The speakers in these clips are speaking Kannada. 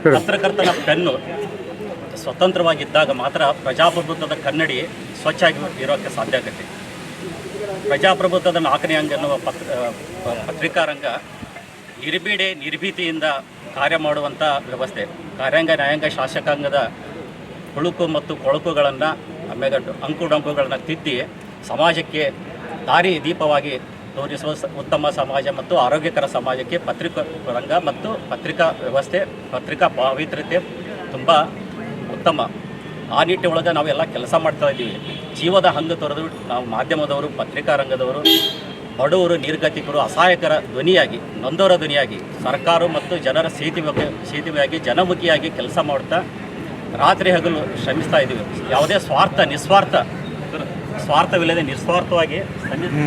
ಪತ್ರಕರ್ತನ ಪೆನ್ನು ಸ್ವತಂತ್ರವಾಗಿದ್ದಾಗ ಮಾತ್ರ ಪ್ರಜಾಪ್ರಭುತ್ವದ ಕನ್ನಡಿ ಸ್ವಚ್ಛಾಗಿ ಇರೋಕ್ಕೆ ಸಾಧ್ಯ ಆಗುತ್ತೆ. ಪ್ರಜಾಪ್ರಭುತ್ವದ 4ನೇ ಅಂಗ ಎನ್ನುವ ಪತ್ರಿಕಾರಂಗ ನಿರ್ಭೀಡೆ ನಿರ್ಭೀತಿಯಿಂದ ಕಾರ್ಯ ಮಾಡುವಂಥ ವ್ಯವಸ್ಥೆ. ಕಾರ್ಯಾಂಗ ನ್ಯಾಯಾಂಗ ಶಾಸಕಾಂಗದ ಹುಳುಕು ಮತ್ತು ಕೊಳಕುಗಳನ್ನು ಆಮೇಲೆ ಅಂಕುಡೊಂಕುಗಳನ್ನು ತಿದ್ದಿ ಸಮಾಜಕ್ಕೆ ದಾರಿ ದೀಪವಾಗಿ ತೋರಿಸುವ ಉತ್ತಮ ಸಮಾಜ ಮತ್ತು ಆರೋಗ್ಯಕರ ಸಮಾಜಕ್ಕೆ ಪತ್ರಿಕಾ ರಂಗ ಮತ್ತು ಪತ್ರಿಕಾ ವ್ಯವಸ್ಥೆ, ಪತ್ರಿಕಾ ಪಾವಿತ್ರ್ಯತೆ ತುಂಬ ಉತ್ತಮ. ಆ ನಿಟ್ಟಿನೊಳಗೆ ನಾವೆಲ್ಲ ಕೆಲಸ ಮಾಡ್ತಾ ಇದ್ದೀವಿ. ಜೀವದ ಹಂಗು ತೊರೆದು ನಾವು ಮಾಧ್ಯಮದವರು, ಪತ್ರಿಕಾ ರಂಗದವರು, ಬಡವರು, ನಿರ್ಗತಿಕರು, ಅಸಹಾಯಕರ ಧ್ವನಿಯಾಗಿ, ನೊಂದವರ ಧ್ವನಿಯಾಗಿ ಸರ್ಕಾರ ಮತ್ತು ಜನರ ಸೇತುವೆಯಾಗಿ ಜನಮುಖಿಯಾಗಿ ಕೆಲಸ ಮಾಡ್ತಾ ರಾತ್ರಿ ಹಗಲು ಶ್ರಮಿಸ್ತಾ ಇದ್ದೀವಿ. ಯಾವುದೇ ಸ್ವಾರ್ಥವಿಲ್ಲದೆ ನಿಸ್ವಾರ್ಥವಾಗಿ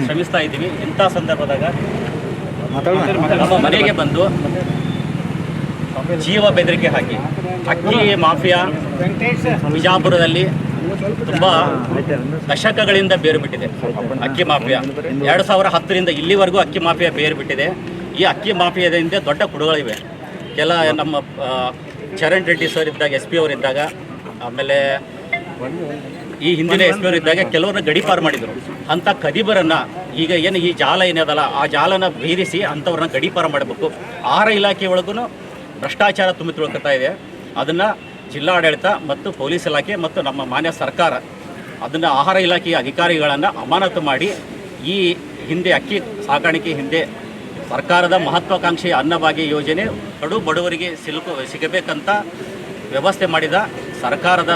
ಶ್ರಮಿಸ್ತಾ ಇದ್ದೀವಿ. ಇಂಥ ಸಂದರ್ಭದಾಗ ನಮ್ಮ ಮನೆಗೆ ಬಂದು ಜೀವ ಬೆದರಿಕೆ ಹಾಕಿ ಅಕ್ಕಿ ಮಾಫಿಯಾ ಬಿಜಾಪುರದಲ್ಲಿ ತುಂಬ ದಶಕಗಳಿಂದ ಬೇರು ಬಿಟ್ಟಿದೆ. ಅಕ್ಕಿ ಮಾಫಿಯಾ 2010ರಿಂದ ಇಲ್ಲಿವರೆಗೂ ಅಕ್ಕಿ ಮಾಫಿಯಾ ಬೇರು ಬಿಟ್ಟಿದೆ. ಈ ಅಕ್ಕಿ ಮಾಫಿಯಾದಿಂದ ದೊಡ್ಡ ಕುಡುಗಳಿವೆ. ಕೆಲ ನಮ್ಮ ಚರಣ್ ರೆಡ್ಡಿ ಸರ್ ಇದ್ದಾಗ, SP ಅವರಿದ್ದಾಗ, ಆಮೇಲೆ ಈ ಹಿಂದಿನ SP ಅವರಿದ್ದಾಗ ಕೆಲವ್ರನ್ನ ಗಡೀಪಾರು ಮಾಡಿದರು. ಅಂಥ ಕದಿಬರನ್ನು ಈಗ ಏನು ಈ ಜಾಲ ಏನದಲ್ಲ ಆ ಜಾಲನ ಭೇದಿಸಿ ಅಂಥವ್ರನ್ನ ಗಡೀಪಾರು ಮಾಡಬೇಕು. ಆಹಾರ ಇಲಾಖೆ ಒಳಗೂ ಭ್ರಷ್ಟಾಚಾರ ತುಂಬಿ ತುಳ್ಕೊತಾ ಇದೆ. ಅದನ್ನು ಜಿಲ್ಲಾಡಳಿತ ಮತ್ತು ಪೊಲೀಸ್ ಇಲಾಖೆ ಮತ್ತು ನಮ್ಮ ಮಾನ್ಯ ಸರ್ಕಾರ ಅದನ್ನು ಆಹಾರ ಇಲಾಖೆಯ ಅಧಿಕಾರಿಗಳನ್ನು ಅಮಾನತು ಮಾಡಿ ಈ ಹಿಂದೆ ಅಕ್ಕಿ ಸಾಗಾಣಿಕೆ ಹಿಂದೆ ಸರ್ಕಾರದ ಮಹತ್ವಾಕಾಂಕ್ಷೆಯ ಅನ್ನಭಾಗ್ಯ ಯೋಜನೆ ಕಡು ಬಡವರಿಗೆ ಸಿಗಬೇಕಂತ ವ್ಯವಸ್ಥೆ ಮಾಡಿದ ಸರ್ಕಾರದ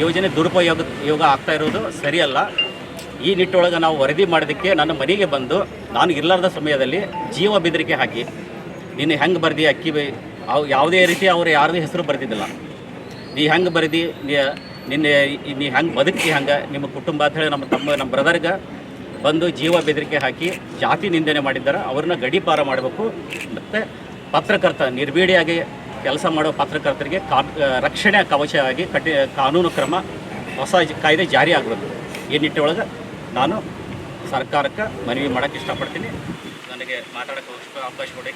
ಯೋಜನೆ ದುರುಪಯೋಗ ಆಗ್ತಾ ಇರೋದು ಸರಿಯಲ್ಲ. ಈ ನಿಟ್ಟೊಳಗೆ ನಾವು ವರದಿ ಮಾಡೋದಕ್ಕೆ ನನ್ನ ಮನೆಗೆ ಬಂದು ನಾನು ಇರಲಾರ್ದ ಸಮಯದಲ್ಲಿ ಜೀವ ಬೆದರಿಕೆ ಹಾಕಿ ನೀನು ಹೆಂಗೆ ಬರ್ದಿ ಅಕ್ಕಿ ಯಾವುದೇ ರೀತಿ ಅವರು ಯಾರದೇ ಹೆಸರು ಬರೆದಿದ್ದಿಲ್ಲ. ನೀ ಹೆಂಗೆ ಬರೆದಿ ನೀ ಹೆಂಗೆ ಬದುಕಿ ಹಂಗೆ ನಿಮ್ಮ ಕುಟುಂಬ ಅಂತ ಹೇಳಿ ನಮ್ಮ ಬ್ರದರ್ಗೆ ಬಂದು ಜೀವ ಬೆದರಿಕೆ ಹಾಕಿ ಜಾತಿ ನಿಂದನೆ ಮಾಡಿದ್ದಾರೆ. ಅವ್ರನ್ನ ಗಡೀಪಾರ ಮಾಡಬೇಕು. ಮತ್ತು ಪತ್ರಕರ್ತ ನಿರ್ಭೀಡಿಯಾಗಿ ಕೆಲಸ ಮಾಡೋ ಪತ್ರಕರ್ತರಿಗೆ ರಕ್ಷಣೆ ಕವಚವಾಗಿ ಕಾನೂನು ಕ್ರಮ ಹೊಸ ಕಾಯ್ದೆ ಜಾರಿ ಆಗಬೇಕು. ಈ ನಿಟ್ಟಿನೊಳಗೆ ನಾನು ಸರ್ಕಾರಕ್ಕೆ ಮನವಿ ಮಾಡೋಕ್ಕೆ ಇಷ್ಟಪಡ್ತೀನಿ. ನನಗೆ ಮಾತಾಡೋಕ್ಕೆ ಅವಕಾಶ ಕೊಡಿ.